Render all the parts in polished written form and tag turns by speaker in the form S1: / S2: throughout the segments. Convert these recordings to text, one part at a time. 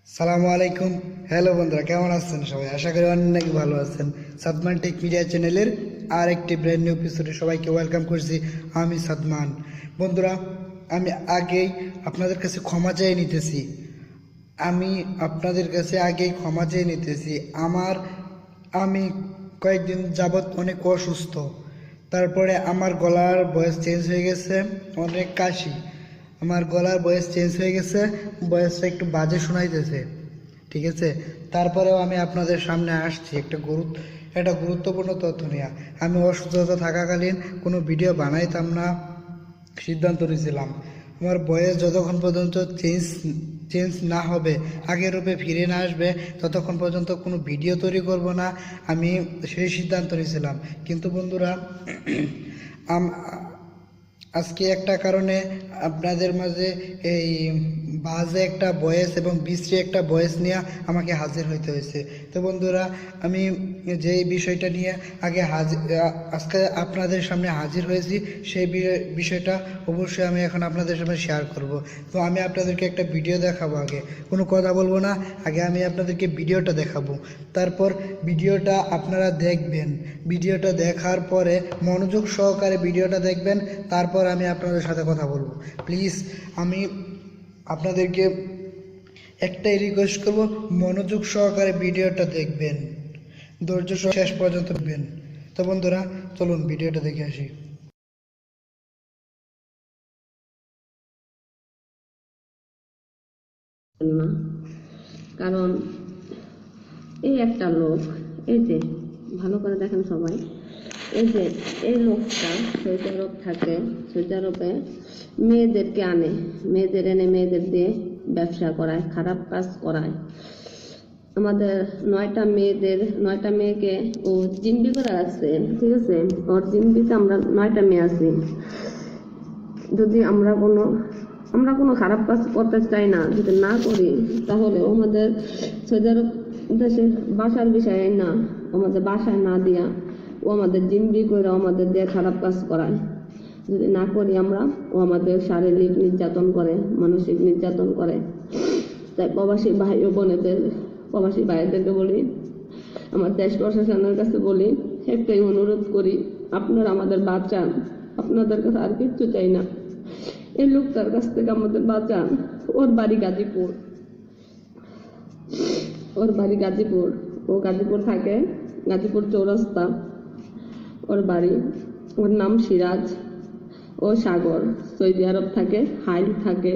S1: সালামু আলাইকুম। হ্যালো বন্ধুরা, কেমন আছেন সবাই? আশা করি অনেক ভালো আছেন। সাদমান টেক মিডিয়া চ্যানেলের আর একটি ব্র্যান্ড নিউ এপিসোডে সবাইকে ওয়েলকাম করছি। আমি সাদমান। বন্ধুরা, আমি আগেই আপনাদের কাছে ক্ষমা চেয়ে নিতেছি। আমি কয়েকদিন যাবৎ অনেক অসুস্থ। তারপরে আমার গলার ভয়েস চেঞ্জ হয়ে গেছে, অনেক কাশি। আমার গলার ভয়েস চেঞ্জ হয়ে গেছে, ভয়েসটা একটু বাজে শোনাইতেছে, ঠিক আছে? তারপরেও আমি আপনাদের সামনে আসছি একটা গুরুত্বপূর্ণ তথ্য নিয়ে। আমি অসুস্থতা থাকাকালীন কোনো ভিডিও বানাইতাম না সিদ্ধান্ত নিয়েছিলাম। আমার বয়স যতক্ষণ পর্যন্ত চেঞ্জ না হবে, আগের রূপে ফিরে না আসবে, ততক্ষণ পর্যন্ত কোনো ভিডিও তৈরি করব না, আমি সেই সিদ্ধান্ত নিয়েছিলাম। কিন্তু বন্ধুরা, আজকে একটা কারণে আপনাদের মাঝে এই বাজে একটা ভয়েস এবং বিশ্রী একটা ভয়েস নিয়ে আমাকে হাজির হইতে হয়েছে। তো বন্ধুরা, আমি যে বিষয়টা নিয়ে আজকে আপনাদের সামনে হাজির হয়েছি, সেই বিষয়টা অবশ্যই আমি এখন আপনাদের সামনে শেয়ার করব। তো আমি আপনাদেরকে একটা ভিডিও দেখাবো। আগে কোনো কথা বলবো না, আগে আমি আপনাদেরকে ভিডিওটা দেখাবো। তারপর ভিডিওটা আপনারা দেখবেন। ভিডিওটা দেখার পরে মনোযোগ সহকারে ভিডিওটা দেখবেন, তারপর আমি আপনাদের সাথে কথা বলবো। প্লিজ, আমি আপনাদেরকে একটাই রিকোয়েস্ট করব, মনোযোগ সহকারে ভিডিওটা দেখবেন, ধৈর্য শেষ পর্যন্ত দেখবেন। তো বন্ধুরা, চলুন ভিডিওটা দেখে আসি।
S2: না, কারণ এই একটা লোক, এই যে ভালো করে দেখেন সবাই, এই যে এই লোকটা সৌদি আরব থাকে। সৌদি আরবে মেয়েদেরকে আনে, মেয়েদের এনে মেয়েদের দিয়ে ব্যবসা করায়, খারাপ কাজ করায়। আমাদের 9টা মেয়েকে ও জিম্বি করে রাখছে, ঠিক আছে? ওর জিম্বিতে আমরা 9টা মেয়ে আছি। যদি আমরা কোনো খারাপ কাজ করতে চাই না, যদি না করি, তাহলে আমাদের সৌদি আরব দেশে বাসার বিষয়ে না, আমাদের বাসায় না দিয়া ও আমাদের জিম্বি করে আমাদের দিয়ে খারাপ কাজ করায়। যদি না করি আমরা, ও আমাদের শারীরিক নির্যাতন করে, মানসিক নির্যাতন করে। তাই প্রবাসী ভাইদেরকে বলি, আমার দেশ প্রশাসনের কাছে বলি, একটাই অনুরোধ করি, আপনারা আমাদের বাঁচান। আপনাদের কাছে আর কিচ্ছু চাই না। এই লোকটার কাছ থেকে আমাদের বাঁচান। ওর বাড়ি গাজীপুর, ও গাজীপুর থাকে, গাজীপুর চৌরাস্তা ওর বাড়ি। ওর নাম সিরাজ, ও সাগর। সৌদি আরব থাকে, হাইল থাকে।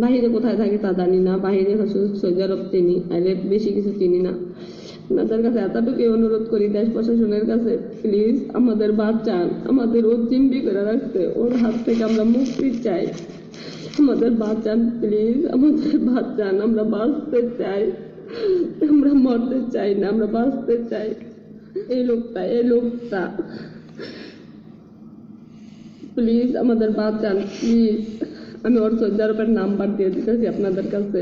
S2: বাহিরে কোথায় থাকে তা জানি না, বাহিরে সৌদি আরব চিনি, আইলে বেশি কিছু চিনি না। আপনাদের কাছে এতটুকুই অনুরোধ করি, দেশ প্রশাসনের কাছে, প্লিজ আমাদের বাঁচান। আমাদের ও জিম্বি করে রাখছে, ওর হাত থেকে আমরা মুক্তি চাই। আমাদের বাঁচান প্লিজ, আমাদের বাঁচান। আমরা বাঁচতে চাই, আমরা মরতে চাই না, আমরা বাঁচতে চাই। এই লোকটা প্লিজ আমাদের বাঁচান, প্লিজ। আমি ওর সৌদি আরবের নাম্বার দিয়ে দিতেছি আপনাদের কাছে,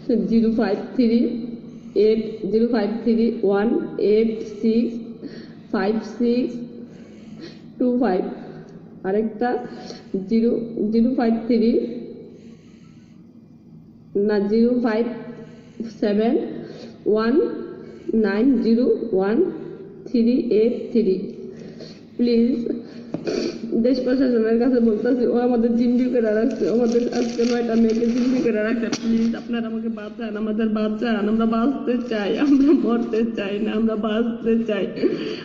S2: 053186565 আরেকটা 057190138 প্লিজ। দেশ প্রশাসনের কাছে বলতেছি, ও আমাদের জিম্বি করে রাখছে, আমাদের আজকে 9টা মেয়েকে জিম্বি করে রাখছে। প্লিজ আপনারা আমাকে বাঁচান, আমাদের বাঁচান। আমরা বাঁচতে চাই, আমরা মরতে চাই না, আমরা বাঁচতে চাই।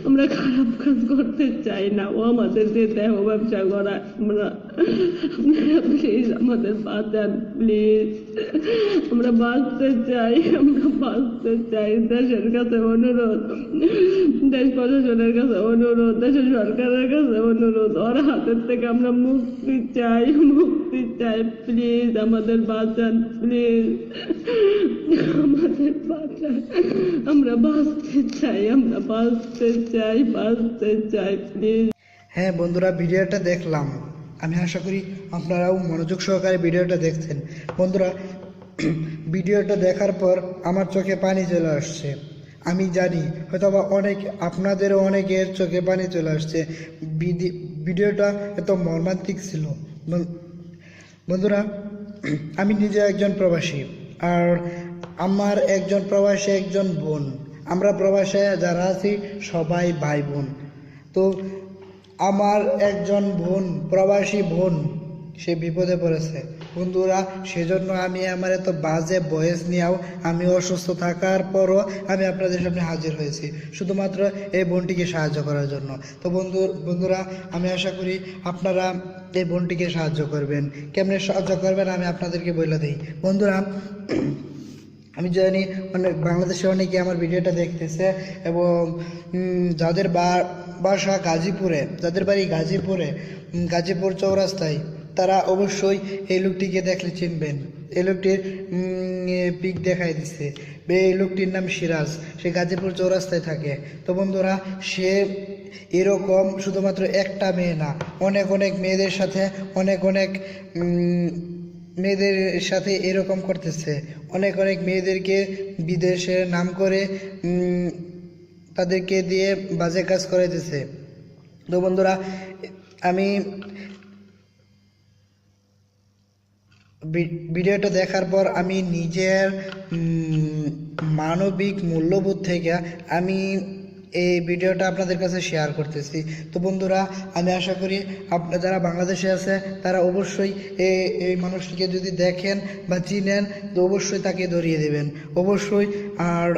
S2: আমরা খারাপ কাজ করতে চাই না, ও আমাদের দিয়ে দেহ ব্যবসা করায়। আপনারা প্লিজ আমাদের বাঁচান, প্লিজ। আমরা বাঁচতে চাই, দেশের কাছে অনুরোধ, দেশ প্রশাসনের কাছে অনুরোধ, দেশের সরকারের কাছে অনুরোধ, ওর হাতের থেকে আমরা মুক্তি চাই, প্লিজ আমাদের বাঁচান, প্লিজ আমাদের বাঁচান। আমরা বাঁচতে চাই, প্লিজ।
S1: হ্যাঁ বন্ধুরা, ভিডিওটা দেখলাম। আমি আশা করি আপনারাও মনোযোগ সহকারে ভিডিওটা দেখছেন। বন্ধুরা, ভিডিওটা দেখার পর আমার চোখে পানি চলে আসছে। আমি জানি হয়তো বা আপনাদেরও অনেকের চোখে পানি চলে আসছে। ভিডিওটা এত মর্মান্তিক ছিল। বন্ধুরা, আমি নিজে একজন প্রবাসী, আর আমার একজন প্রবাসী একজন বোন। আমরা প্রবাসে যারা আছি সবাই ভাই বোন। তো আমার একজন বোন, প্রবাসী বোন, সে বিপদে পড়েছে বন্ধুরা। সেজন্য আমি আমার এত বাজে ভয়েস নিয়েও আমি অসুস্থ থাকার পরও আমি আপনাদের সামনে হাজির হয়েছি শুধুমাত্র এই বোনটিকে সাহায্য করার জন্য। তো বন্ধুরা, আমি আশা করি আপনারা এই বোনটিকে সাহায্য করবেন। কেমনে সাহায্য করবেন আমি আপনাদেরকে বলে দিই। বন্ধুরা, আমি জানি বাংলাদেশে অনেকে আমার ভিডিওটা দেখতেছে, এবং যাদের বাসা গাজীপুরে, যাদের বাড়ি গাজীপুরে, গাজীপুর চৌরাস্তায়, তারা অবশ্যই এই লোকটিকে দেখলে চিনবেন। এই লোকটির পিক দেখাই দিচ্ছে। এই লোকটির নাম সিরাজ, সে গাজীপুর চৌরাস্তায় থাকে। তো বন্ধুরা, সে এরকম শুধুমাত্র একটা মেয়ে না, অনেক অনেক মেয়েদের সাথে মেয়েদের সাথে এরকম করতেছে। অনেক অনেক মেয়েদেরকে বিদেশে নাম করে তাদেরকে দিয়ে বাজে কাজ করাইতেছে। তো বন্ধুরা, আমি ভিডিওটা দেখার পর আমি নিজের মানবিক মূল্যবোধ থেকে আমি এই ভিডিওটা আপনাদের কাছে শেয়ার করতেছি। তো বন্ধুরা, আমি আশা করি আপনারা যারা বাংলাদেশে আছে তারা অবশ্যই এই মানুষটিকে যদি দেখেন বা চিনেন তো অবশ্যই তাকে ধরিয়ে দেবেন অবশ্যই। আর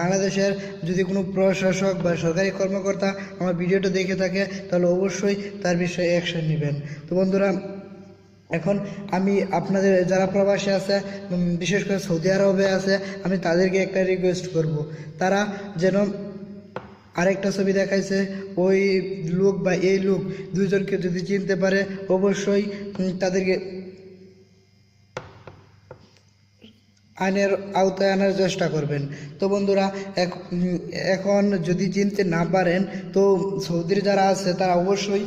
S1: বাংলাদেশের যদি কোনো প্রশাসক বা সরকারি কর্মকর্তা আমার ভিডিওটা দেখে থাকে তাহলে অবশ্যই তার বিষয়ে অ্যাকশন নেবেন। তো বন্ধুরা, এখন আমি আপনাদের যারা প্রবাসী আছে, বিশেষ করে সৌদি আরবে আছে, আমি তাদেরকে একটা রিকোয়েস্ট করব, তারা যেন আরেকটা ছবি দেখাইছে ওই লোক বা এই লোক দুইজনকে যদি চিনতে পারে অবশ্যই তাদেরকে আইনের আওতায় আনার চেষ্টা করবেন। তো বন্ধুরা, এখন যদি চিনতে না পারেন তো সৌদির যারা আছে তারা অবশ্যই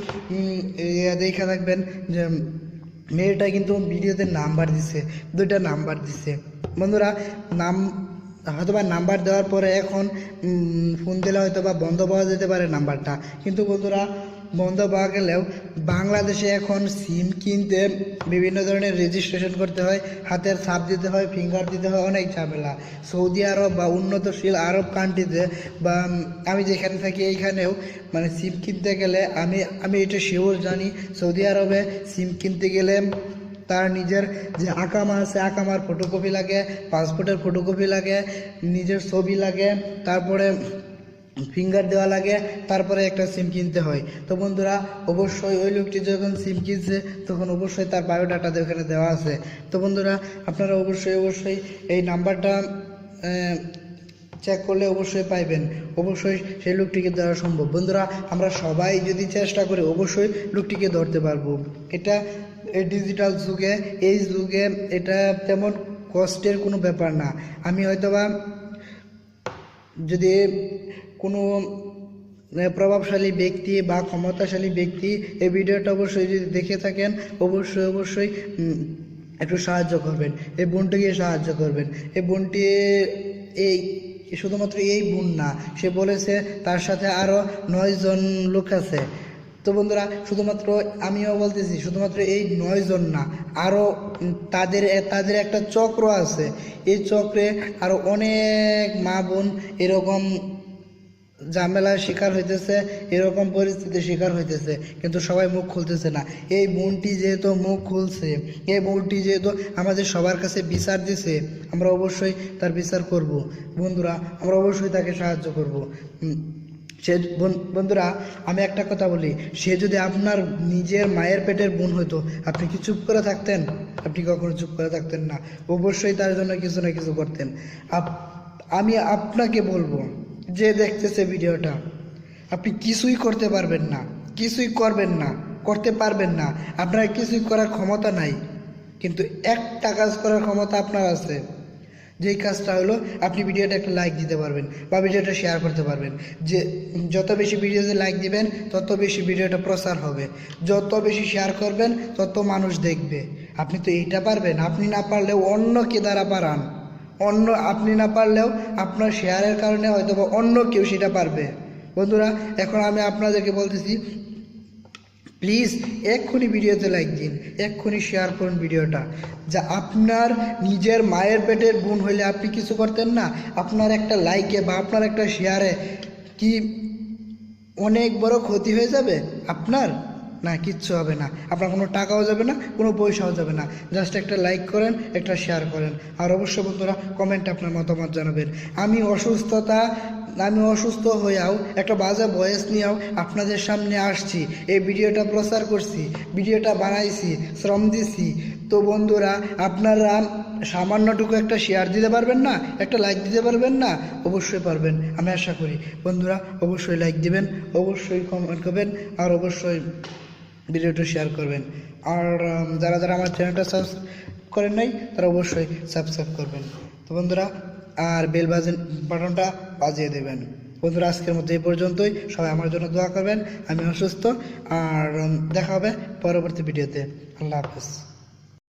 S1: দেখে থাকবেন যে মেয়েটা কিন্তু ভিডিওতে নাম্বার দিছে, 2টা নাম্বার দিছে। বন্ধুরা, হয়তোবা নাম্বার দেওয়ার পরে এখন ফোন দিলে হয়তোবা বন্ধ পাওয়া যেতে পারে নাম্বারটা, কিন্তু বন্ধুরা বন্ধ পাওয়া গেলেও বাংলাদেশে এখন সিম কিনতে বিভিন্ন ধরনের রেজিস্ট্রেশন করতে হয়, হাতের ছাপ দিতে হয়, ফিঙ্গার দিতে হয়, অনেক ঝামেলা। সৌদি আরব বা উন্নতশীল আরব কান্ট্রিতে বা আমি যেখানে থাকি এইখানেও মানে সিম কিনতে গেলে আমি এটা শিওর জানি, সৌদি আরবে সিম কিনতে গেলে তার নিজের যে আকামা আছে, আকামার ফটোকপি লাগে, পাসপোর্টের ফটোকপি লাগে, নিজের ছবি লাগে, তারপরে ফিঙ্গার দেওয়া লাগে, তারপরে একটা সিম কিনতে হয়। তো বন্ধুরা, অবশ্যই ওই লোকটি যখন সিম কিনছে তখন অবশ্যই তার বায়োডাটা ওখানে দেওয়া আছে। তো বন্ধুরা, আপনারা অবশ্যই এই নাম্বারটা চেক করলে অবশ্যই পাইবেন, অবশ্যই সেই লোকটিকে ধরা সম্ভব। বন্ধুরা, আমরা সবাই যদি চেষ্টা করি অবশ্যই লোকটিকে ধরতে পারবো। এটা এই ডিজিটাল যুগে, এই যুগে এটা তেমন কষ্টের কোনো ব্যাপার না। আমি হয়তোবা যদি কোনো প্রভাবশালী ব্যক্তি বা ক্ষমতাশালী ব্যক্তি এই ভিডিওটা অবশ্যই যদি দেখে থাকেন অবশ্যই একটু সাহায্য করবেন, এই বোনটিকে সাহায্য করবেন। এই বোনটি এই শুধুমাত্র এই বোন না, সে বলেছে তার সাথে আরও 9 জন লোক আছে। তো বন্ধুরা, শুধুমাত্র আমিও বলতেছি শুধুমাত্র এই 9 জন না, আরও তাদের একটা চক্র আছে। এই চক্রে আরও অনেক মা বোন এরকম ঝামেলার শিকার হইতেছে, এরকম পরিস্থিতির শিকার হইতেছে, কিন্তু সবাই মুখ খুলতেছে না। এই বোনটি যেহেতু মুখ খুলছে, এই বোনটি যেহেতু আমাদের সবার কাছে বিচার দিছে, আমরা অবশ্যই তার বিচার করব। বন্ধুরা, আমরা অবশ্যই তাকে সাহায্য করব। বন্ধুরা, আমি একটা কথা বলি, সে যদি আপনার নিজের মায়ের পেটের বোন হইতো আপনি কি চুপ করে থাকতেন? আপনি কখনো চুপ করে থাকতেন না, অবশ্যই তার জন্য কিছু না কিছু করতেন। আমি আপনাকে বলবো, যে দেখতেছে ভিডিওটা, আপনি কিছুই করতে পারবেন না, কিছুই করবেন না, করতে পারবেন না, আপনার কিছুই করার ক্ষমতা নাই, কিন্তু একটা কাজ করার ক্ষমতা আপনার আছে। যেই কাজটা হলো আপনি ভিডিওটা একটা লাইক দিতে পারবেন বা ভিডিওটা শেয়ার করতে পারবেন। যে যত বেশি ভিডিওতে লাইক দিবেন তত বেশি ভিডিওটা প্রচার হবে, যত বেশি শেয়ার করবেন তত মানুষ দেখবে। আপনি তো এইটা পারবেন, আপনি না পারলেও অন্য কে দ্বারা পারান, আপনি না পারলেও আপনার শেয়ারের কারণে হয়তো অন্য কেউ সেটা পারবে। বন্ধুরা, এখন আমি আপনাদেরকে বলতেছি, প্লিজ এক্ষুনি ভিডিওতে লাইক দিন, এক্ষুনি শেয়ার করুন ভিডিওটা। যা আপনার নিজের মায়ের পেটের বোন হইলে আপনি কিছু করতেন না? আপনার একটা লাইকে বা আপনার একটা শেয়ারে কি অনেক বড় ক্ষতি হয়ে যাবে আপনার? না, কিচ্ছু হবে না। আপনার কোনো টাকাও যাবে না, কোনো পয়সাও যাবে না। জাস্ট একটা লাইক করেন, একটা শেয়ার করেন। আর অবশ্যই বন্ধুরা কমেন্টে আপনার মতামত জানাবেন। আমি অসুস্থ হয়েও একটা বাজে ভয়েস নিয়েও আপনাদের সামনে আসছি, এই ভিডিওটা প্রচার করছি, ভিডিওটা বানাইছি, শ্রম দিছি। তো বন্ধুরা আপনারা সামান্যটুকু একটা শেয়ার দিতে পারবেন না? একটা লাইক দিতে পারবেন না? অবশ্যই পারবেন, আমি আশা করি। বন্ধুরা অবশ্যই লাইক দিবেন, অবশ্যই কমেন্ট করবেন, আর অবশ্যই ভিডিওটা শেয়ার করবেন। আর যারা যারা আমার চ্যানেলটা সাবস্ক্রাইব করেন নাই তারা অবশ্যই সাবস্ক্রাইব করবেন। তো বন্ধুরা আর বেল বাটনটা বাজিয়ে দেবেন। বন্ধুরা আজকের মধ্যে এই পর্যন্তই। সবাই আমার জন্য দোয়া করবেন। আমি অসুস্থ, আর দেখা হবে পরবর্তী ভিডিওতে। আল্লাহ হাফেজ।